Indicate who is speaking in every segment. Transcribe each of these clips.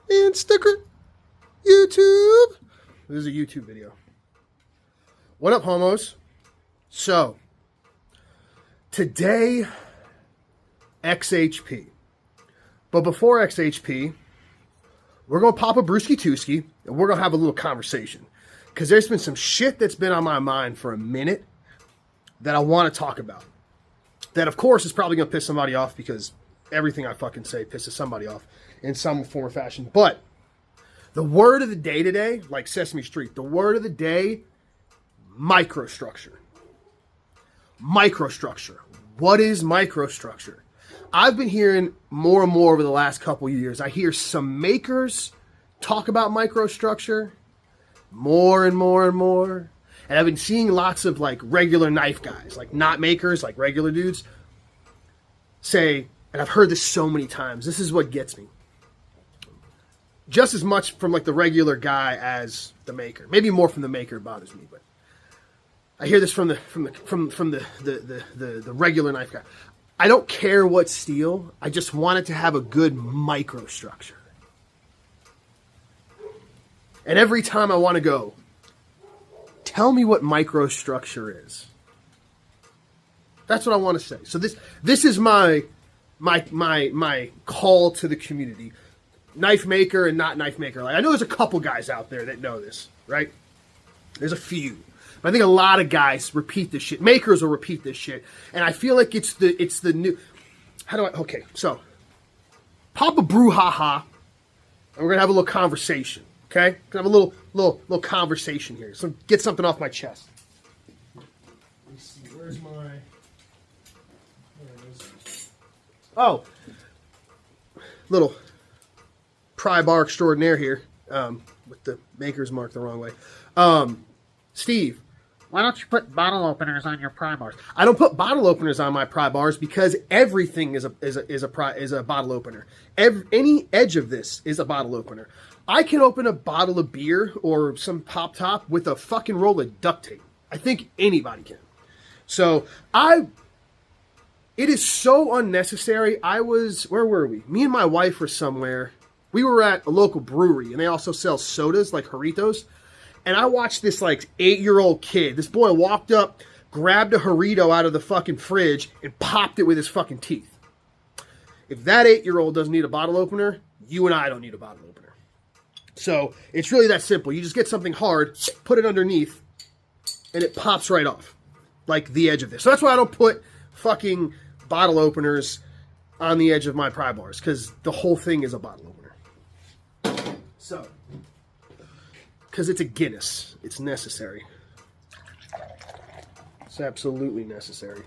Speaker 1: Instagram, YouTube. This is a YouTube video. What up, homos? So, today, XHP. But before XHP, we're going to pop a brewski tooski, and we're going to have a little conversation. Because there's been some shit that's been on my mind for a minute that I want to talk about. That, of course, is probably going to piss somebody off because everything I fucking say pisses somebody off in some form or fashion. But the word of the day today, like Sesame Street, the word of the day, microstructure. Microstructure. What is microstructure? I've been hearing more and more over the last couple of years. I hear some makers talk about microstructure more and more and more. And I've been seeing lots of like regular knife guys, like not makers, like regular dudes, say, and I've heard this so many times, this is what gets me. Just as much from like the regular guy as the maker. Maybe more from the maker bothers me, but I hear this from the regular knife guy. I don't care what steel, I just want it to have a good microstructure. And every time I want to go, tell me what microstructure is. That's what I want to say. So this is my call to the community. Knife maker and not knife maker. Like, I know there's a couple guys out there that know this, right? There's a few. But I think a lot of guys repeat this shit. Makers will repeat this shit. And I feel like it's the new... Okay, so. Pop a brouhaha. And we're going to have a little conversation. Okay? Gonna have a little conversation here. So get something off my chest. Let me see. Where's my... There it is. Oh. Little prybar extraordinaire here. With the maker's mark the wrong way. Steve.
Speaker 2: Why don't you put bottle openers on your prybars?
Speaker 1: I don't put bottle openers on my prybars because everything is a bottle opener. Any edge of this is a bottle opener. I can open a bottle of beer or some pop top with a fucking roll of duct tape. I think anybody can. So it is so unnecessary. Where were we? Me and my wife were somewhere. We were at a local brewery and they also sell sodas like Jarritos. And I watched this like 8-year-old kid. This boy walked up, grabbed a Jarrito out of the fucking fridge and popped it with his fucking teeth. If that 8-year-old doesn't need a bottle opener, you and I don't need a bottle opener. So it's really that simple. You just get something hard, put it underneath, and it pops right off. Like the edge of this. So that's why I don't put fucking bottle openers on the edge of my pry bars. Because the whole thing is a bottle opener. So, because it's a Guinness. It's necessary. It's absolutely necessary.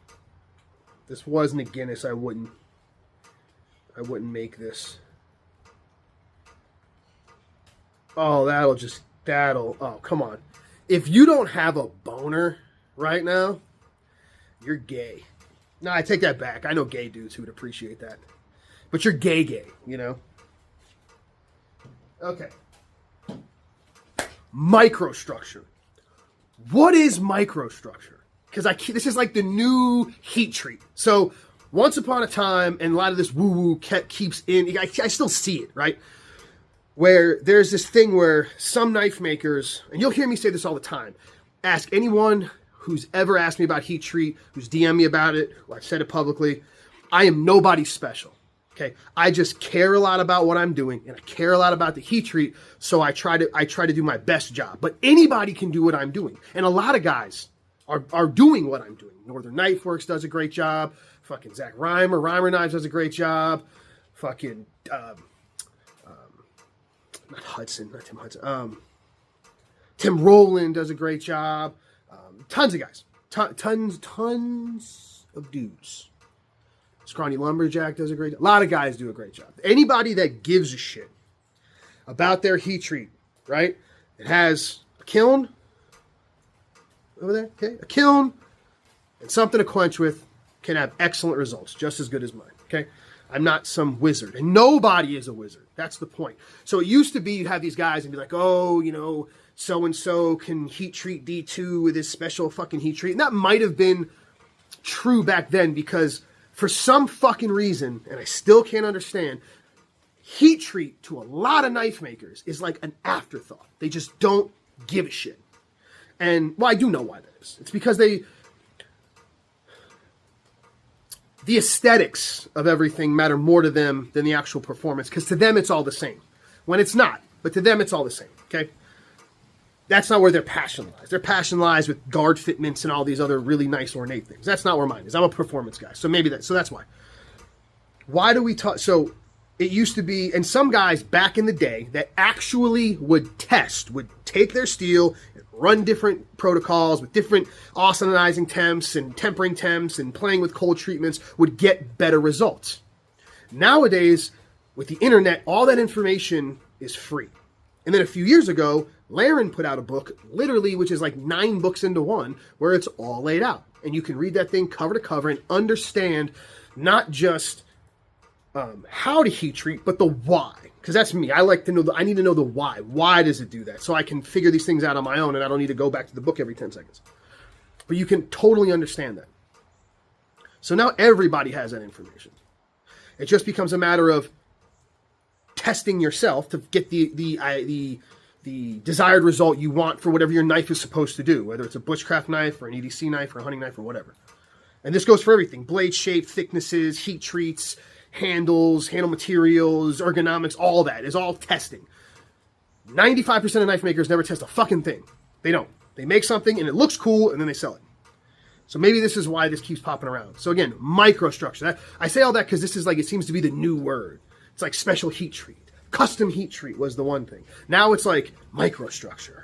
Speaker 1: If this wasn't a Guinness, I wouldn't make this. Oh, oh, come on. If you don't have a boner right now, you're gay. No, I take that back. I know gay dudes who would appreciate that. But you're gay, you know? Okay. Microstructure. What is microstructure? Because this is like the new heat treat. So, once upon a time, and a lot of this woo-woo keeps in, I still see it, right? Where there's this thing where some knife makers, and you'll hear me say this all the time, ask anyone who's ever asked me about heat treat, who's DM'd me about it, or I've said it publicly, I am nobody special, okay? I just care a lot about what I'm doing, and I care a lot about the heat treat, so I try to do my best job. But anybody can do what I'm doing, and a lot of guys are doing what I'm doing. Northern Knife Works does a great job, fucking Zach Reimer Knives does a great job, fucking... not Tim Hudson. Tim Rowland does a great job. Tons of guys. Tons of dudes. Scrawny Lumberjack does a great job. A lot of guys do a great job. Anybody that gives a shit about their heat treat, right? It has a kiln over there, okay? A kiln and something to quench with can have excellent results, just as good as mine, okay? I'm not some wizard, and nobody is a wizard. That's the point. So it used to be you'd have these guys and be like, oh, you know, so-and-so can heat treat D2 with his special fucking heat treat. And that might have been true back then because for some fucking reason, and I still can't understand, heat treat to a lot of knife makers is like an afterthought. They just don't give a shit. And, well, I do know why that is. It's because the aesthetics of everything matter more to them than the actual performance, because to them it's all the same. When it's not, but to them it's all the same, okay? That's not where their passion lies. Their passion lies with guard fitments and all these other really nice ornate things. That's not where mine is. I'm a performance guy, so that's why. Why do we talk? So it used to be, and some guys back in the day that actually would take their steel and run different protocols with different austenizing temps and tempering temps and playing with cold treatments, would get better results. Nowadays, with the internet, all that information is free. And then a few years ago, Laren put out a book, literally, which is like 9 books into one, where it's all laid out. And you can read that thing cover to cover and understand not just how to heat treat, but the why. Because that's me. I like to know, I need to know the why. Why does it do that? So I can figure these things out on my own and I don't need to go back to the book every 10 seconds. But you can totally understand that. So now everybody has that information. It just becomes a matter of testing yourself to get the desired result you want for whatever your knife is supposed to do, whether it's a bushcraft knife or an EDC knife or a hunting knife or whatever. And this goes for everything: blade shape, thicknesses, heat treats, handles, handle materials, ergonomics, all that is all testing. 95% of knife makers never test a fucking thing. They don't. They make something and it looks cool and then they sell it. So maybe this is why this keeps popping around. So again, microstructure. I say all that because this is like, it seems to be the new word. It's like special heat treat. Custom heat treat was the one thing. Now it's like microstructure.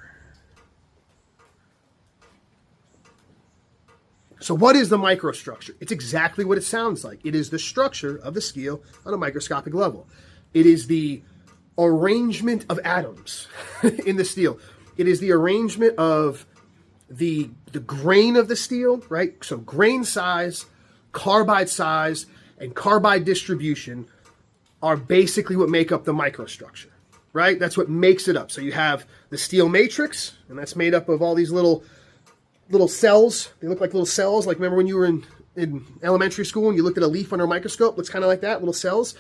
Speaker 1: So what is the microstructure? It's exactly what it sounds like. It is the structure of the steel on a microscopic level. It is the arrangement of atoms in the steel. It is the arrangement of the grain of the steel, right? So grain size, carbide size, and carbide distribution are basically what make up the microstructure, right? That's what makes it up. So you have the steel matrix, and that's made up of all these little cells. They look like little cells. Like, remember when you were in elementary school and you looked at a leaf under a microscope? Looks kind of like that, little cells.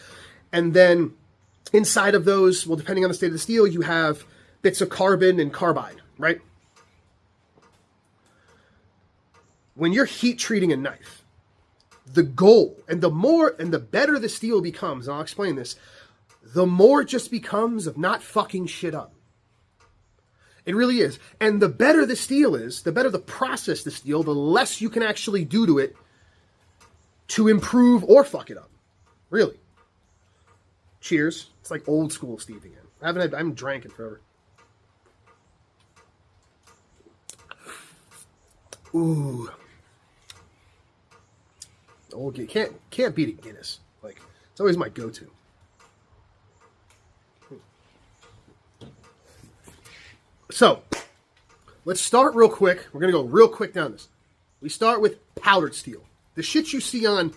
Speaker 1: And then inside of those, well, depending on the state of the steel, you have bits of carbon and carbide, right? When you're heat treating a knife, the goal, and the better the steel becomes, and I'll explain this, the more it just becomes of not fucking shit up. It really is. And the better the steel is, the better the process the steel, the less you can actually do to it to improve or fuck it up. Really. Cheers. It's like old school Steve again. I haven't drank in forever. Ooh. Old can't beat a Guinness. Like, it's always my go-to. So, let's start real quick. We're going to go real quick down this. We start with powdered steel. The shit you see on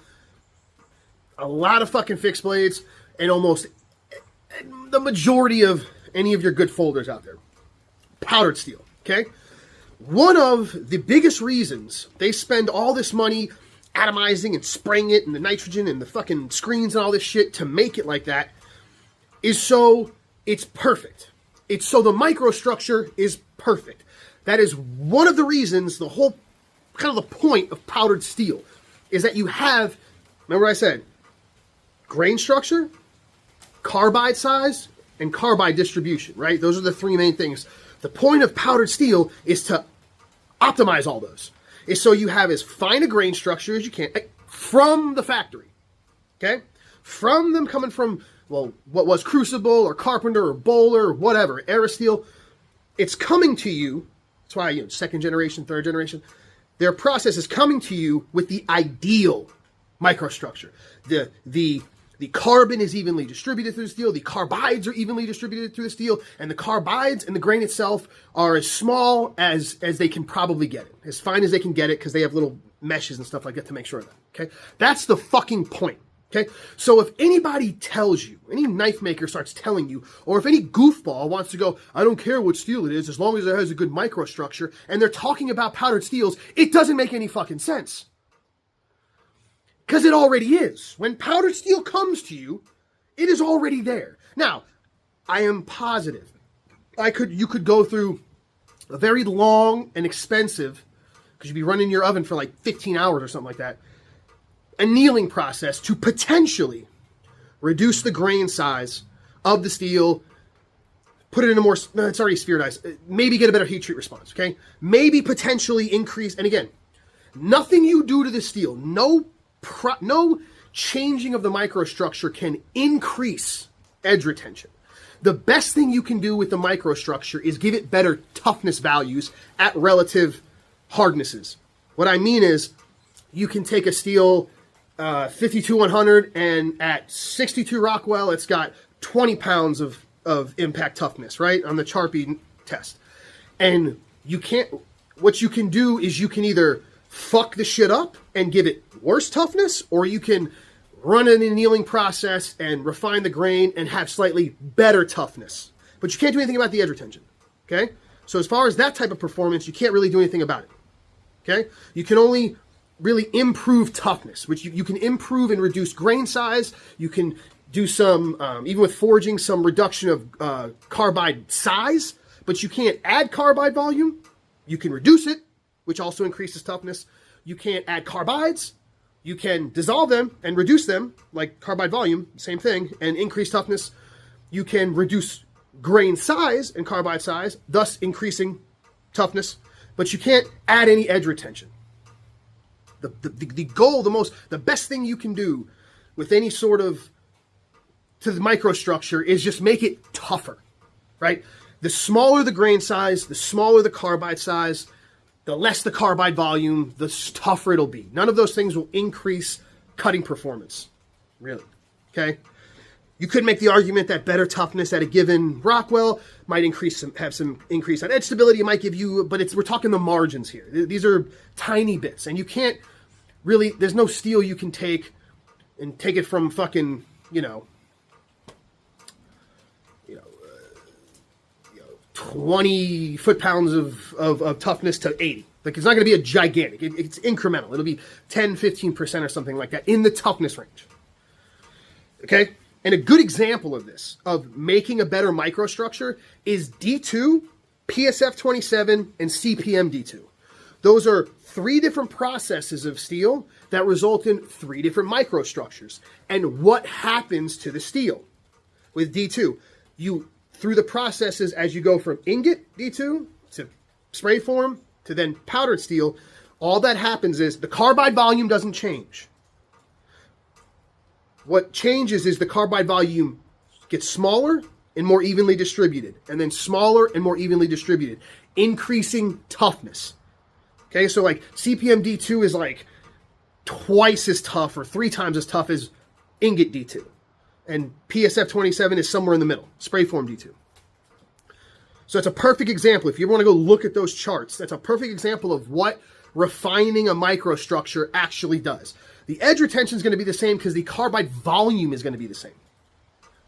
Speaker 1: a lot of fucking fixed blades and almost the majority of any of your good folders out there. Powdered steel, okay? One of the biggest reasons they spend all this money atomizing and spraying it and the nitrogen and the fucking screens and all this shit to make it like that is so it's perfect. It's so the microstructure is perfect. That is one of the reasons, the whole kind of the point of powdered steel is that you have, remember I said, grain structure, carbide size, and carbide distribution, right? Those are the 3 main things. The point of powdered steel is to optimize all those. Is so you have as fine a grain structure as you can from the factory, okay? From them coming from, well, what was Crucible or Carpenter or Bowler or whatever, Aerosteel, it's coming to you. That's why, you know, 2nd generation, 3rd generation, their process is coming to you with the ideal microstructure. The carbon is evenly distributed through the steel. The carbides are evenly distributed through the steel. And the carbides and the grain itself are as small as they can probably get it. As fine as they can get it because they have little meshes and stuff like that to make sure of that. Okay? That's the fucking point. Okay? So if anybody tells you, any knife maker starts telling you, or if any goofball wants to go, I don't care what steel it is as long as it has a good microstructure, and they're talking about powdered steels, it doesn't make any fucking sense. Because it already is. When powdered steel comes to you, It is already there. Now, I am positive you could go through a very long and expensive, because you'd be running your oven for like 15 hours or something like that, annealing process to potentially reduce the grain size of the steel, put it in a more, it's already spheroidized, maybe get a better heat treat response, okay? Maybe potentially increase, and again, nothing you do to the steel, no changing of the microstructure can increase edge retention. The best thing you can do with the microstructure is give it better toughness values at relative hardnesses. What I mean is, you can take a steel 52-100 and at 62 Rockwell, it's got 20 pounds of impact toughness, right? On the Charpy test. And what you can do is you can either fuck the shit up and give it worse toughness, or you can run an annealing process and refine the grain and have slightly better toughness. But you can't do anything about the edge retention, okay? So as far as that type of performance, you can't really do anything about it, okay? You can only really improve toughness, which you can improve and reduce grain size. You can do some, even with forging, some reduction of carbide size, but you can't add carbide volume. You can reduce it, which also increases toughness. You can't add carbides. You can dissolve them and reduce them, like carbide volume, same thing, and increase toughness. You can reduce grain size and carbide size, thus increasing toughness, but you can't add any edge retention. The goal, the best thing you can do with any sort of to the microstructure is just make it tougher, right? The smaller the grain size, the smaller the carbide size, the less the carbide volume, the tougher it'll be. None of those things will increase cutting performance, really, okay? You could make the argument that better toughness at a given Rockwell might have some increase on edge stability. It might give you, but we're talking the margins here. These are tiny bits, and you can't really, there's no steel you can take and take it from fucking, 20 foot-pounds of toughness to 80. Like, it's not going to be a gigantic. It's incremental. It'll be 10, 15% or something like that in the toughness range. Okay? And a good example of this, of making a better microstructure, is D2, PSF27, and CPM D2. Those are 3 different processes of steel that result in 3 different microstructures. And what happens to the steel with D2? Through the processes as you go from ingot D2 to spray form to then powdered steel, all that happens is the carbide volume doesn't change. What changes is the carbide volume gets smaller and more evenly distributed, and then smaller and more evenly distributed, increasing toughness. Okay, so like CPM D2 is like twice as tough or 3 times as tough as ingot D2. And PSF27 is somewhere in the middle, spray form D2. So it's a perfect example. If you want to go look at those charts, that's a perfect example of what refining a microstructure actually does. The edge retention is going to be the same because the carbide volume is going to be the same.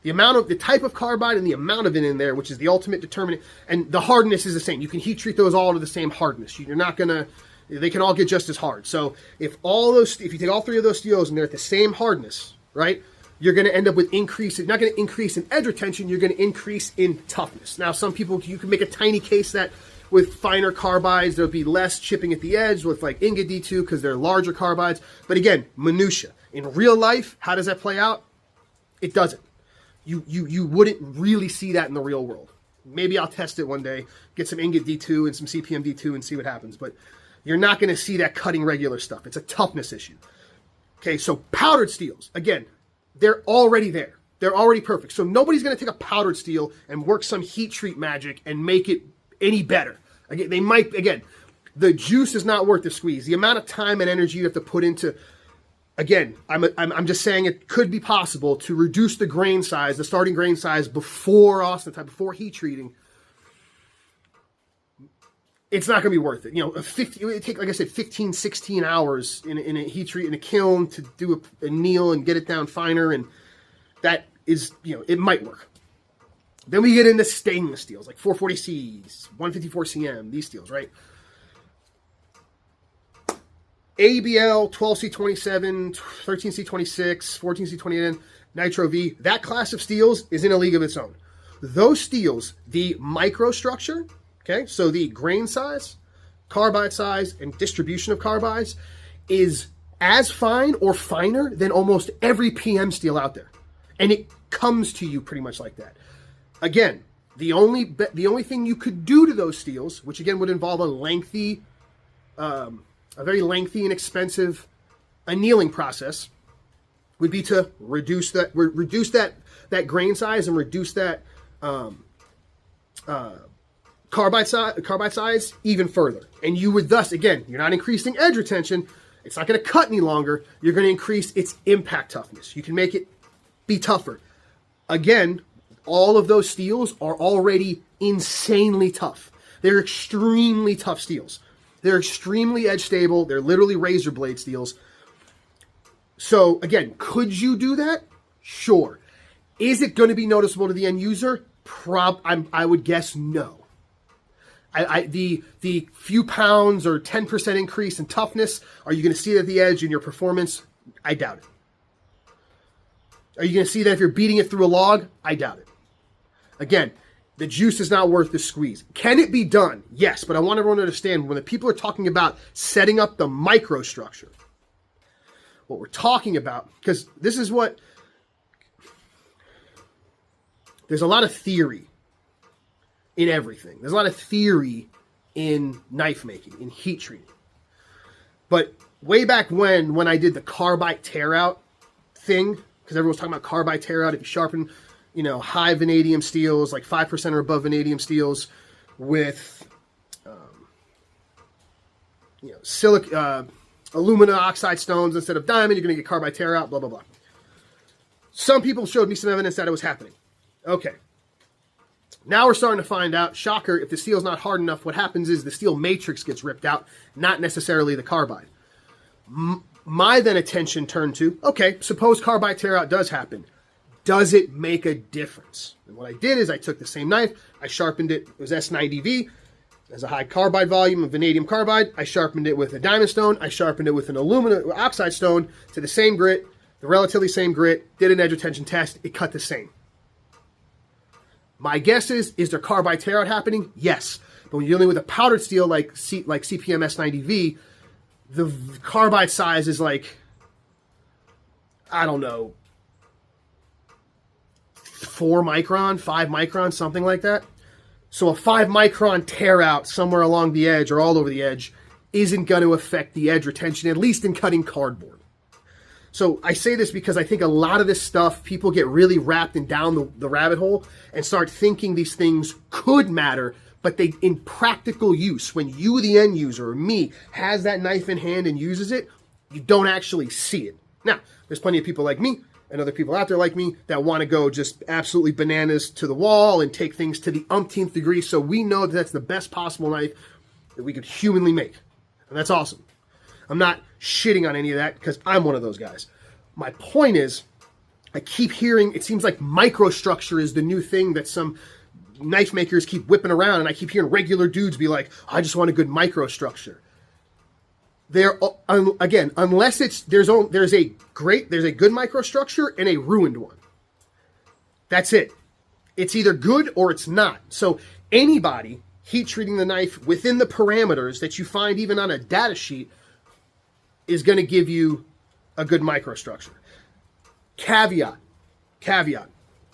Speaker 1: The type of carbide and the amount of it in there, which is the ultimate determinant, and the hardness is the same. You can heat treat those all to the same hardness. You're not gonna, they can all get just as hard. So if you take all 3 of those steels and they're at the same hardness, right? You're going to end up with not going to increase in edge retention, you're going to increase in toughness. Now, some people, you can make a tiny case that with finer carbides, there'll be less chipping at the edge with like ingot D2 because they're larger carbides. But again, minutia. In real life, how does that play out? It doesn't. You wouldn't really see that in the real world. Maybe I'll test it one day, get some ingot D2 and some CPM D2 and see what happens. But you're not going to see that cutting regular stuff. It's a toughness issue. Okay, so powdered steels, again, they're already there. They're already perfect. So nobody's going to take a powdered steel and work some heat treat magic and make it any better. Again, the juice is not worth the squeeze. The amount of time and energy you have to put into, again, I'm just saying it could be possible to reduce the grain size, the starting grain size before Austin type, before heat treating. It's not going to be worth it. It would take, like I said, 15, 16 hours in a heat treat in a kiln to do a anneal and get it down finer, and that is, it might work. Then we get into stainless steels, like 440Cs, 154CM, these steels, right? ABL, 12C27, 13C26, 14C28N, Nitro V, that class of steels is in a league of its own. Those steels, the microstructure, okay, so the grain size, carbide size, and distribution of carbides is as fine or finer than almost every PM steel out there. And it comes to you pretty much like that. Again, the only thing you could do to those steels, which again would involve a very lengthy and expensive annealing process, would be to reduce that grain size and reduce that carbide size even further. And you would thus, again, you're not increasing edge retention. It's not going to cut any longer. You're going to increase its impact toughness. You can make it be tougher. Again, all of those steels are already insanely tough. They're extremely tough steels. They're extremely edge stable. They're literally razor blade steels. So again, could you do that? Sure. Is it going to be noticeable to the end user? I would guess no. The few pounds or 10% increase in toughness, are you going to see that at the edge in your performance? I doubt it. Are you going to see that if you're beating it through a log? I doubt it. Again, the juice is not worth the squeeze. Can it be done? Yes, but I want everyone to understand when the people are talking about setting up the microstructure, what we're talking about, because this is what, there's a lot of theory in everything. There's a lot of theory in knife making, in heat treating. But way back when I did the carbide tear out thing, because everyone was talking about carbide tear out, if you sharpen, high vanadium steels, like 5% or above vanadium steels with, alumina oxide stones instead of diamond, you're going to get carbide tear out, blah, blah, blah. Some people showed me some evidence that it was happening. Okay. Now we're starting to find out, shocker, if the steel's not hard enough, what happens is the steel matrix gets ripped out, not necessarily the carbide. My then attention turned to, okay, suppose carbide tear out does happen. Does it make a difference? And what I did is I took the same knife, I sharpened it, it was S90V, as a high carbide volume of vanadium carbide. I sharpened it with a diamond stone. I sharpened it with an alumina oxide stone to the same grit, the relatively same grit, did an edge retention test, it cut the same. My guess is there carbide tear out happening? Yes. But when you're dealing with a powdered steel like CPM S90V, the carbide size is like, I don't know, 4 micron, 5 micron, something like that. So a 5 micron tear out somewhere along the edge or all over the edge isn't going to affect the edge retention, at least in cutting cardboard. So I say this because I think a lot of this stuff, people get really wrapped in down the rabbit hole and start thinking these things could matter, but they, in practical use, when you, the end user, or me, has that knife in hand and uses it, you don't actually see it. Now, there's plenty of people like me and other people out there like me that want to go just absolutely bananas to the wall and take things to the umpteenth degree, so we know that that's the best possible knife that we could humanly make. And that's awesome. I'm not shitting on any of that because I'm one of those guys. My point is, I keep hearing, it seems like microstructure is the new thing that some knife makers keep whipping around, and I keep hearing regular dudes be like, I just want a good microstructure. There, again, unless there's a good microstructure and a ruined one. That's it. It's either good or it's not. So anybody heat treating the knife within the parameters that you find even on a data sheet is going to give you a good microstructure. Caveat.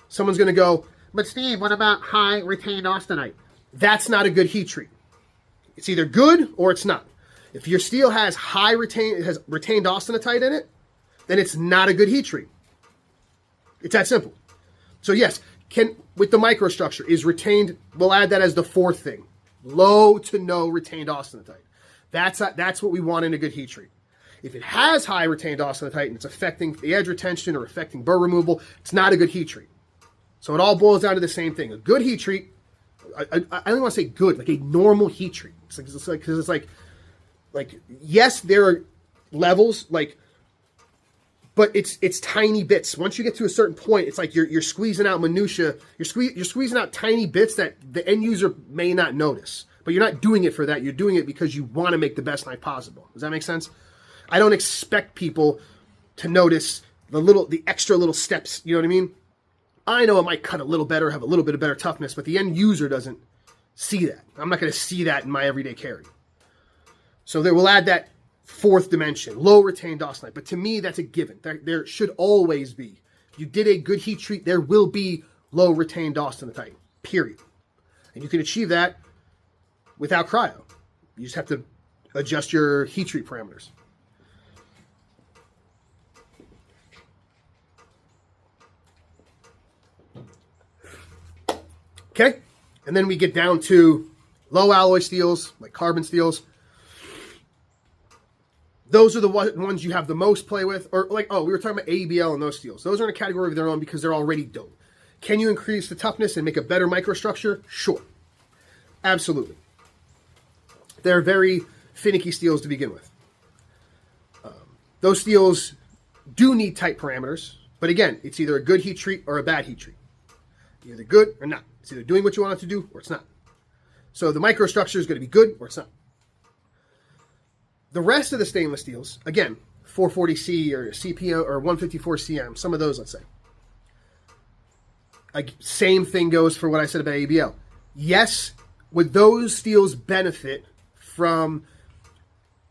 Speaker 1: Someone's going to go,
Speaker 2: but Steve, what about high retained austenite?
Speaker 1: That's not a good heat treat. It's either good or it's not. If your steel has retained austenite in it, then it's not a good heat treat. It's that simple. So yes, with the microstructure is retained, we'll add that as the fourth thing. Low to no retained austenite. That's what we want in a good heat treat. If it has high retained austenite and it's affecting the edge retention or affecting burr removal, it's not a good heat treat. So it all boils down to the same thing. A good heat treat, I don't want to say good, like a normal heat treat. It's like yes, there are levels, but it's tiny bits. Once you get to a certain point, it's like you're squeezing out minutia. You're squeezing out tiny bits that the end user may not notice. But you're not doing it for that. You're doing it because you want to make the best knife possible. Does that make sense? I don't expect people to notice the extra little steps, you know what I mean? I know it might cut a little better, have a little bit of better toughness, but the end user doesn't see that. I'm not going to see that in my everyday carry. So we'll add that fourth dimension, low retained austenite. But to me, that's a given. There should always be. If you did a good heat treat, there will be low retained austenite, period. And you can achieve that without cryo. You just have to adjust your heat treat parameters. Okay, and then we get down to low alloy steels, like carbon steels. Those are the ones you have the most play with. Or like, we were talking about ABL and those steels. Those are in a category of their own because they're already dope. Can you increase the toughness and make a better microstructure? Sure. Absolutely. They're very finicky steels to begin with. Those steels do need tight parameters. But again, it's either a good heat treat or a bad heat treat. Either good or not. It's either doing what you want it to do or it's not. So the microstructure is going to be good or it's not. The rest of the stainless steels, again, 440C or CPO or 154CM, some of those, let's say. Same thing goes for what I said about ABL. Yes, would those steels benefit from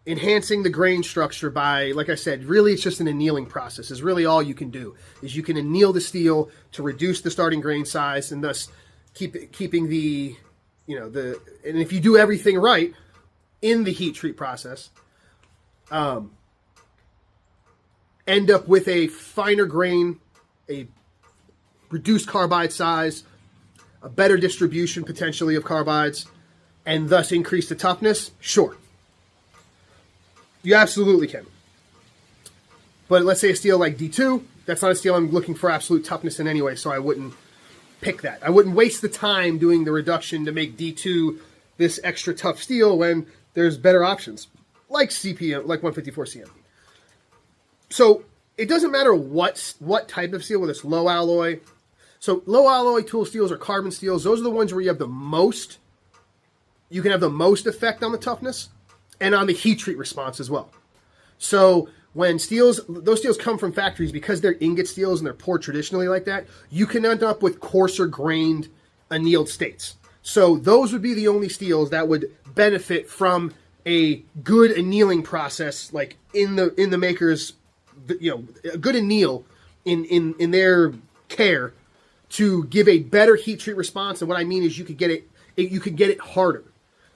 Speaker 1: enhancing the grain structure by, like I said, really it's just an annealing process is really all you can do. Is you can anneal the steel to reduce the starting grain size and thus keeping the, and if you do everything right in the heat treat process, end up with a finer grain, a reduced carbide size, a better distribution potentially of carbides, and thus increase the toughness? Sure. You absolutely can. But let's say a steel like D2, that's not a steel I'm looking for absolute toughness in anyway, so I wouldn't pick that. I wouldn't waste the time doing the reduction to make D2 this extra tough steel when there's better options, like CPM, like 154CM. So it doesn't matter what type of steel, whether it's low alloy. So low alloy tool steels or carbon steels, those are the ones where you have the most, you can have the most effect on the toughness and on the heat treat response as well. So when those steels come from factories, because they're ingot steels and they're poured traditionally like that, you can end up with coarser grained annealed states. So those would be the only steels that would benefit from a good annealing process, like in the maker's, a good anneal in their care to give a better heat treat response. And what I mean is you could get it harder.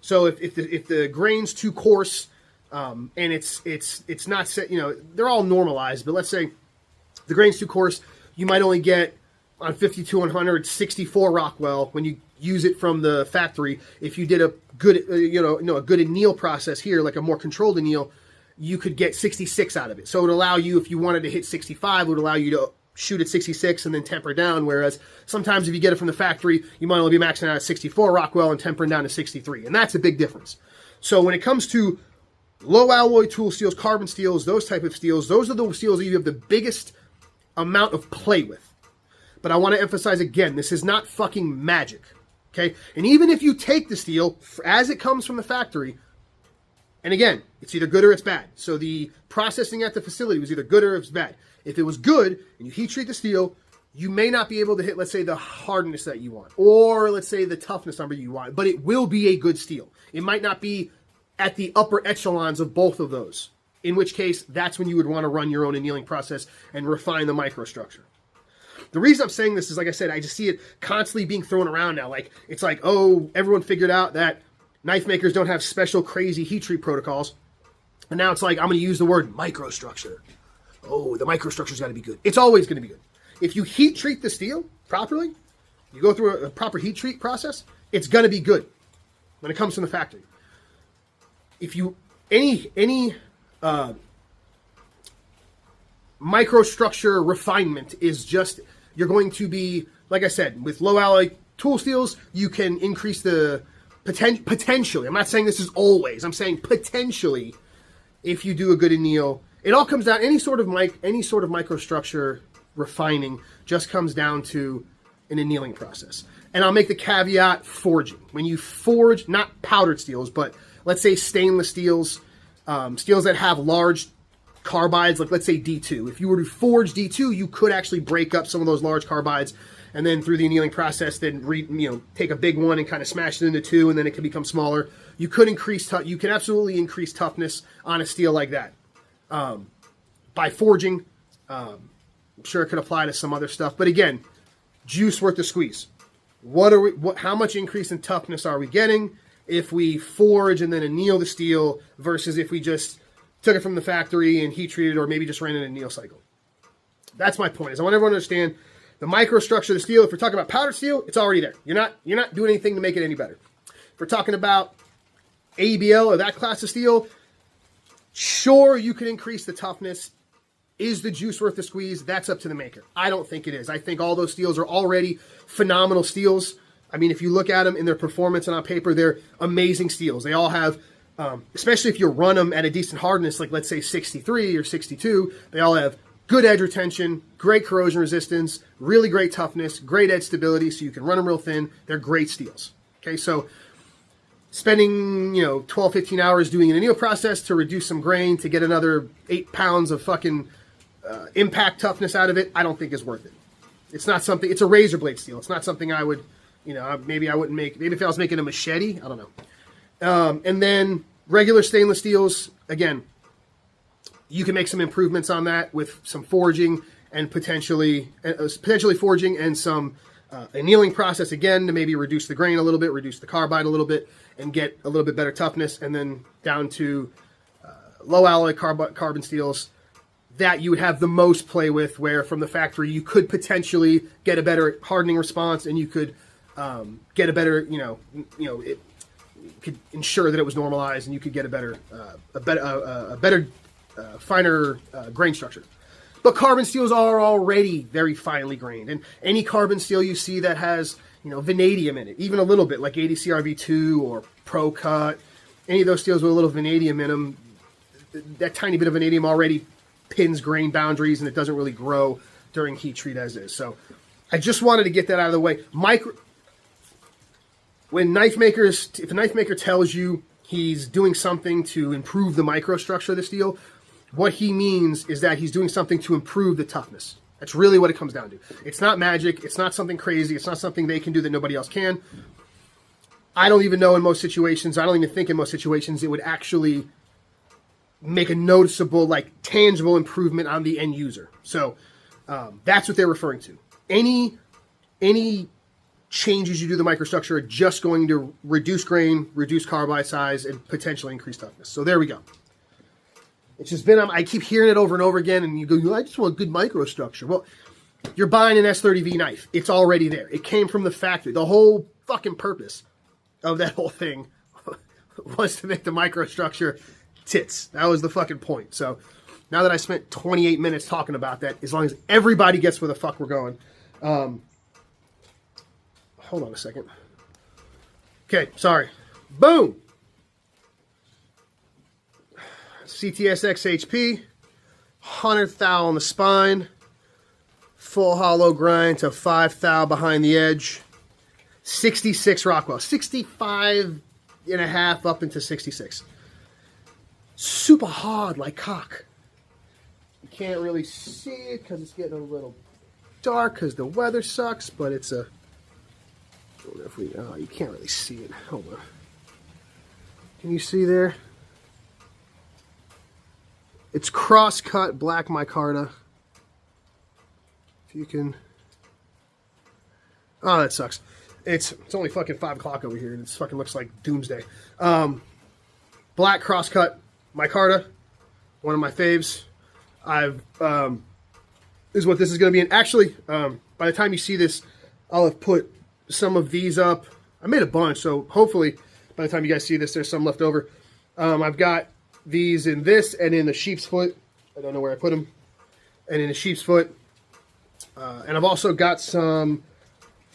Speaker 1: So if the grain's too coarse, and it's not set, they're all normalized, but let's say the grain's too coarse, you might only get on 52-100 64 Rockwell when you use it from the factory. If you did a good a good anneal process here, like a more controlled anneal, you could get 66 out of it. So it would allow you, if you wanted to hit 65, it would allow you to shoot at 66 and then temper down, whereas sometimes if you get it from the factory, you might only be maxing out at 64 Rockwell and tempering down to 63, and that's a big difference. So when it comes to low alloy tool steels, carbon steels, those type of steels, those are the steels that you have the biggest amount of play with. But I want to emphasize again, this is not fucking magic, okay? And even if you take the steel as it comes from the factory, and again, it's either good or it's bad. So the processing at the facility was either good or it's bad. If it was good and you heat treat the steel, you may not be able to hit, let's say, the hardness that you want, or let's say the toughness number you want, but it will be a good steel. It might not be at the upper echelons of both of those, in which case that's when you would want to run your own annealing process and refine the microstructure. The reason I'm saying this is, like I said, I just see it constantly being thrown around now. Like, it's like, oh, everyone figured out that knife makers don't have special crazy heat treat protocols. And now it's like, I'm going to use the word microstructure. Oh, the microstructure's got to be good. It's always going to be good. If you heat treat the steel properly, you go through a proper heat treat process, it's going to be good when it comes from the factory. If you, any microstructure refinement is just, you're going to be, like I said, with low alloy tool steels, you can increase the potentially. I'm not saying this is always. I'm saying potentially, if you do a good anneal, it all comes down. Any sort of microstructure refining just comes down to an annealing process. And I'll make the caveat: forging. When you forge, not powdered steels, but let's say stainless steels, steels that have large carbides, like let's say D2. If you were to forge D2, you could actually break up some of those large carbides, and then through the annealing process, then take a big one and kind of smash it into two, and then it can become smaller. You could you can absolutely increase toughness on a steel like that by forging. I'm sure it could apply to some other stuff, but again, juice worth the squeeze. How much increase in toughness are we getting if we forge and then anneal the steel versus if we just took it from the factory and heat treated, or maybe just ran an anneal cycle? That's my point. Is I want everyone to understand the microstructure of the steel. If we're talking about powdered steel, it's already there. You're not doing anything to make it any better. If we're talking about ABL or that class of steel, sure, you can increase the toughness. Is the juice worth the squeeze? That's up to the maker. I don't think it is. I think all those steels are already phenomenal steels. I mean, if you look at them in their performance and on paper, they're amazing steels. They all have, especially if you run them at a decent hardness, like let's say 63 or 62, they all have good edge retention, great corrosion resistance, really great toughness, great edge stability, so you can run them real thin. They're great steels. Okay, so spending 12, 15 hours doing an anneal process to reduce some grain to get another 8 pounds of fucking impact toughness out of it, I don't think is worth it. It's not something. It's a razor blade steel. It's not something I would, maybe I wouldn't make. Maybe if I was making a machete, I don't know. And then regular stainless steels, again, you can make some improvements on that with some forging and potentially forging and some annealing process again to maybe reduce the grain a little bit, reduce the carbide a little bit, and get a little bit better toughness, and then down to low alloy carbon steels that you would have the most play with, where from the factory you could potentially get a better hardening response, and you could get a better, it could ensure that it was normalized, and you could get a better, finer grain structure. But carbon steels are already very finely grained, and any carbon steel you see that has vanadium in it, even a little bit, like ADCRV2 or Pro Cut, any of those steels with a little vanadium in them, that tiny bit of vanadium already pins grain boundaries, and it doesn't really grow during heat treat as is. So I just wanted to get that out of the way. If a knife maker tells you he's doing something to improve the microstructure of the steel, what he means is that he's doing something to improve the toughness. That's really what it comes down to. It's not magic. It's not something crazy. It's not something they can do that nobody else can. I don't even know in most situations, I don't even think in most situations it would actually make a noticeable, tangible improvement on the end user. So that's what they're referring to. Any changes you do to the microstructure are just going to reduce grain, reduce carbide size, and potentially increase toughness. So there we go. It's just been, I keep hearing it over and over again, and you go, I just want good microstructure. Well, you're buying an S30V knife. It's already there. It came from the factory. The whole fucking purpose of that whole thing was to make the microstructure tits. That was the fucking point. So now that I spent 28 minutes talking about that, as long as everybody gets where the fuck we're going. Hold on a second. Okay, sorry. Boom! CTS-XHP, 100 thou on the spine, full hollow grind to 5 thou behind the edge, 66 Rockwell, 65 and a half up into 66. Super hard like cock. You can't really see it because it's getting a little dark because the weather sucks, but it's a, I don't know if you can't really see it. Hold on. Can you see there? It's cross-cut black micarta. If you can... Oh, that sucks. It's only fucking 5 o'clock over here, and it fucking looks like doomsday. Black cross-cut micarta. One of my faves. This is what this is going to be. And actually, by the time you see this, I'll have put some of these up. I made a bunch, so hopefully by the time you guys see this, there's some left over. I've got these in this and in the sheep's foot. I don't know where I put them. And in the sheep's foot. And I've also got some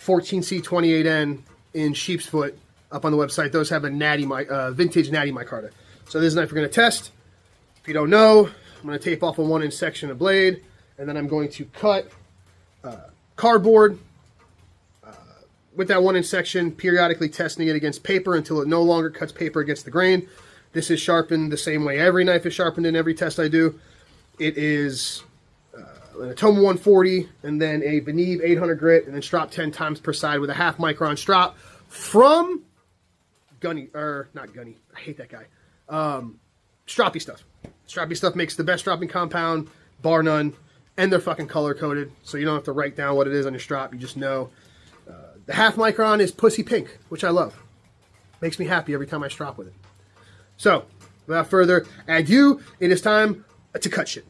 Speaker 1: 14C28N in sheep's foot up on the website. Those have a vintage natty micarta. So this is a knife we're going to test. If you don't know, I'm going to tape off a 1-inch section of blade. And then I'm going to cut cardboard with that 1-inch section, periodically testing it against paper until it no longer cuts paper against the grain. This is sharpened the same way every knife is sharpened in every test I do. It is an Atoma 140 and then a Beneve 800 grit and then strop 10 times per side with a 0.5 micron strop from Gunny, or not Gunny, I hate that guy. Stroppy Stuff. Stroppy Stuff makes the best stropping compound, bar none, and they're fucking color coded, so you don't have to write down what it is on your strop, you just know. The 0.5 micron is pussy pink, which I love. Makes me happy every time I strop with it. So, without further ado, it is time to cut shit.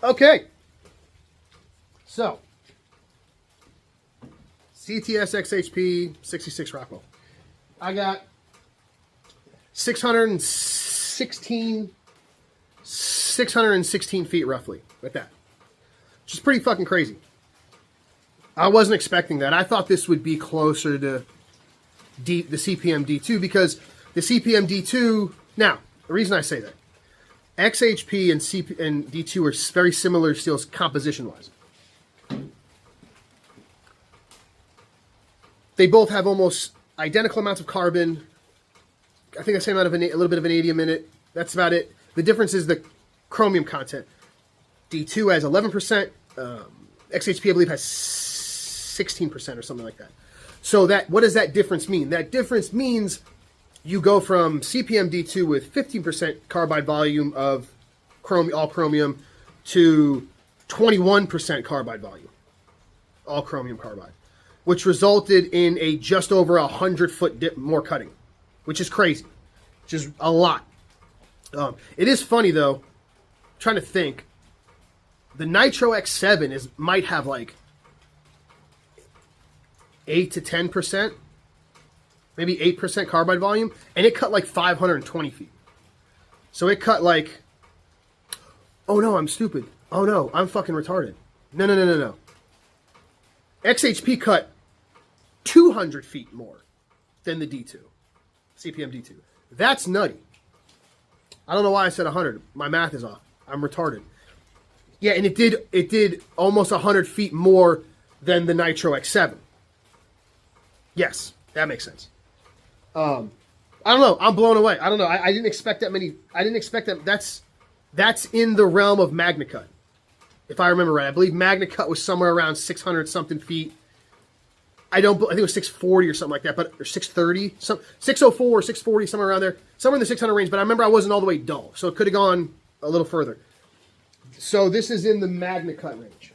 Speaker 1: Okay, so CTS-XHP 66 Rockwell. I got 616 feet roughly with that, which is pretty fucking crazy. I wasn't expecting that. I thought this would be closer to the CPM D2 because the CPM D2. Now, the reason I say that. XHP and D2 are very similar steels composition-wise. They both have almost identical amounts of carbon. I think the same amount of a little bit of vanadium in it. That's about it. The difference is the chromium content. D2 has 11%. XHP, I believe, has 16% or something like that. So what does that difference mean? That difference means you go from CPM D2 with 15% carbide volume of all chromium to 21% carbide volume, all chromium carbide, which resulted in a just over 100-foot dip more cutting, which is crazy, which is a lot. It is funny though, I'm trying to think, the Nitro X7 might have like 8 to 10%. Maybe 8% carbide volume, and it cut like 520 feet. So it cut like, oh no, I'm stupid. Oh no, I'm fucking retarded. No. XHP cut 200 feet more than the D2, CPM D2. That's nutty. I don't know why I said 100. My math is off. I'm retarded. Yeah, and it did almost 100 feet more than the Nitro X7. Yes, that makes sense. I don't know. I'm blown away. I don't know. I didn't expect that many. I didn't expect that. That's in the realm of MagnaCut, if I remember right. I believe MagnaCut was somewhere around 600 something feet. I think it was 640 or something like that, or 630, 604 or 640, somewhere around there, somewhere in the 600 range. But I remember I wasn't all the way dull, so it could have gone a little further. So this is in the MagnaCut range.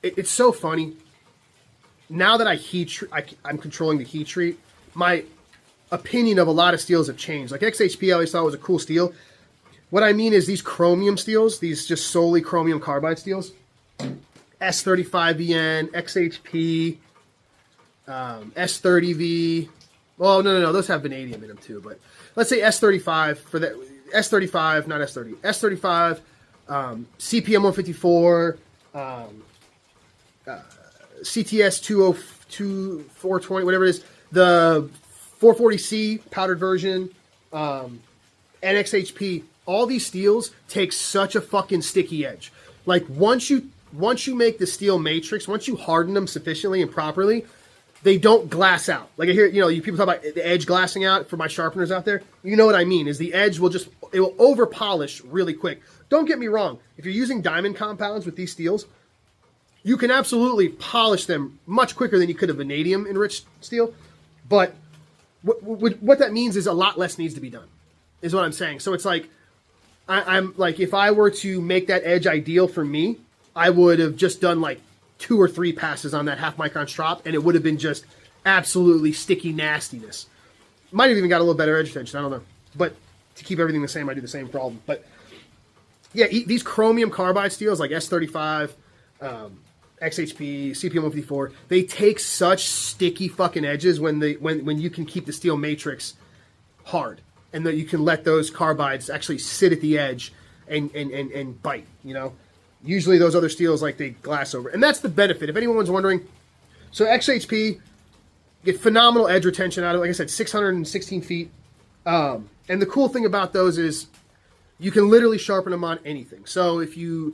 Speaker 1: it's so funny. Now that I'm controlling the heat treat, my opinion of a lot of steels have changed. Like XHP, I always thought was a cool steel. What I mean is these chromium steels, these just solely chromium carbide steels, S35VN, XHP, S30V. Well, no, those have vanadium in them too. But let's say S35 for that. S35, not S30. S35, CPM 154, CTS-420, whatever it is, the 440C powdered version, NXHP. All these steels take such a fucking sticky edge. Like once you make the steel matrix, once you harden them sufficiently and properly, they don't glass out. Like I hear, you people talk about the edge glassing out for my sharpeners out there. You know what I mean? Is the edge will over polish really quick. Don't get me wrong. If you're using diamond compounds with these steels, you can absolutely polish them much quicker than you could a vanadium enriched steel. But what that means is a lot less needs to be done, is what I'm saying. So it's like, I'm like, if I were to make that edge ideal for me, I would have just done like 2 or 3 passes on that 0.5 micron strop, and it would have been just absolutely sticky nastiness. Might have even got a little better edge tension, I don't know. But to keep everything the same, I do the same for all of them. But yeah, these chromium carbide steels like S35, XHP, CPM 154, they take such sticky fucking edges when you can keep the steel matrix hard, and that you can let those carbides actually sit at the edge and bite, Usually those other steels, like, they glass over. And that's the benefit. If anyone's wondering, so XHP, get phenomenal edge retention out of it. Like I said, 616 feet. And the cool thing about those is you can literally sharpen them on anything. So if you're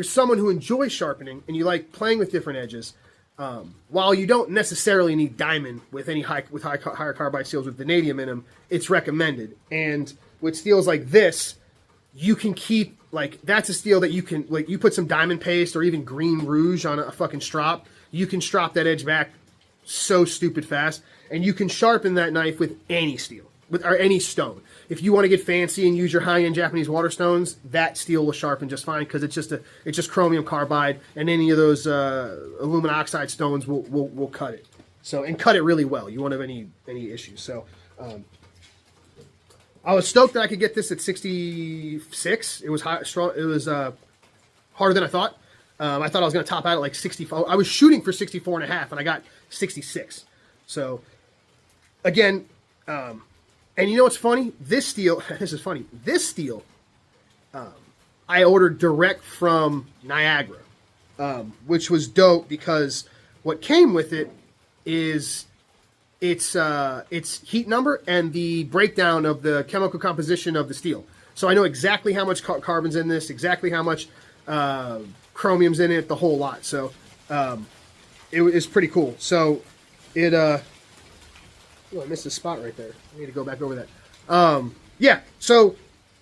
Speaker 1: someone who enjoys sharpening and you like playing with different edges, while you don't necessarily need diamond with higher carbide steels with vanadium in them, it's recommended. And with steels like this, you can keep, like, that's a steel that you can, like, you put some diamond paste or even green rouge on a fucking strop, you can strop that edge back so stupid fast, and you can sharpen that knife with any steel, or any stone. If you want to get fancy and use your high-end Japanese water stones, that steel will sharpen just fine, because it's just chromium carbide, and any of those aluminum oxide stones will cut it. So, and cut it really well. You won't have any issues. So, I was stoked that I could get this at 66. It was strong. It was harder than I thought. I thought I was going to top out at like 64. I was shooting for 64 and a half, and I got 66. So, again, and you know what's funny? This steel, this is funny. This steel, I ordered direct from Niagara, which was dope because what came with it is its heat number and the breakdown of the chemical composition of the steel. So I know exactly how much carbon's in this, exactly how much chromium's in it, the whole lot. So it was pretty cool. So it I missed a spot right there. I need to go back over that. Yeah, so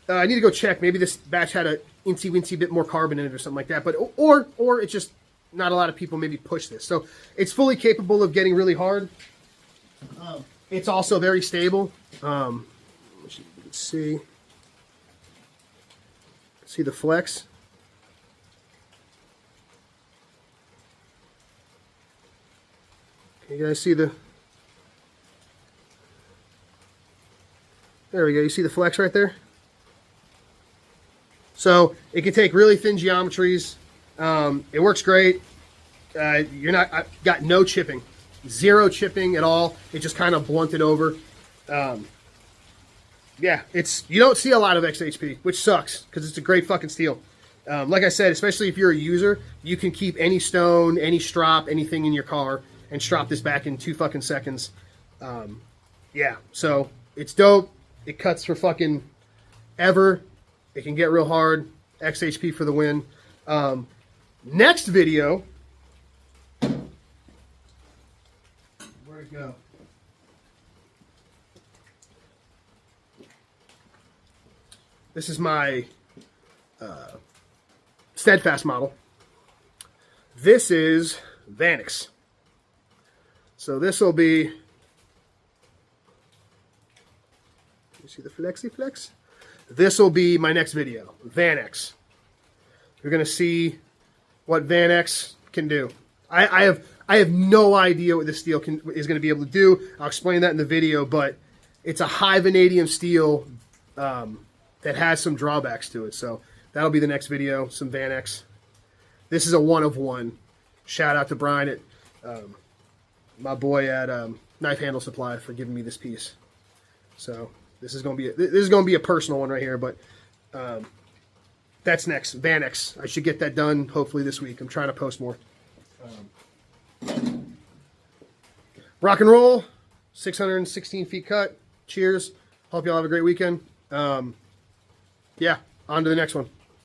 Speaker 1: I need to go check. Maybe this batch had a incy-wincy bit more carbon in it or something like that. But or it's just not a lot of people maybe push this. So it's fully capable of getting really hard. It's also very stable. Let's see the flex. Can you guys see the? There we go. You see the flex right there? So it can take really thin geometries. It works great. I've got no chipping. 0 chipping at all. It just kind of blunted over. Yeah, you don't see a lot of XHP, which sucks because it's a great fucking steel. Like I said, especially if you're a user, you can keep any stone, any strop, anything in your car and strop this back in 2 fucking seconds. Yeah, so it's dope. It cuts for fucking ever. It can get real hard. XHP for the win. Next video. Where'd it go? This is my Steadfast model. This is Vanix. So this will be, you see the flexi flex? This will be my next video, Vanix. You're going to see what Vanix can do. I have no idea what this steel is going to be able to do. I'll explain that in the video, but it's a high vanadium steel that has some drawbacks to it. So that'll be the next video, some Vanex. This is a 1 of 1. Shout out to Brian at my boy at Knife Handle Supply for giving me this piece. So this is going to be a personal one right here, but that's next. Vanex. I should get that done hopefully this week. I'm trying to post more. Rock and roll. 616 feet cut. Cheers. Hope y'all have a great weekend. Yeah, on to the next one.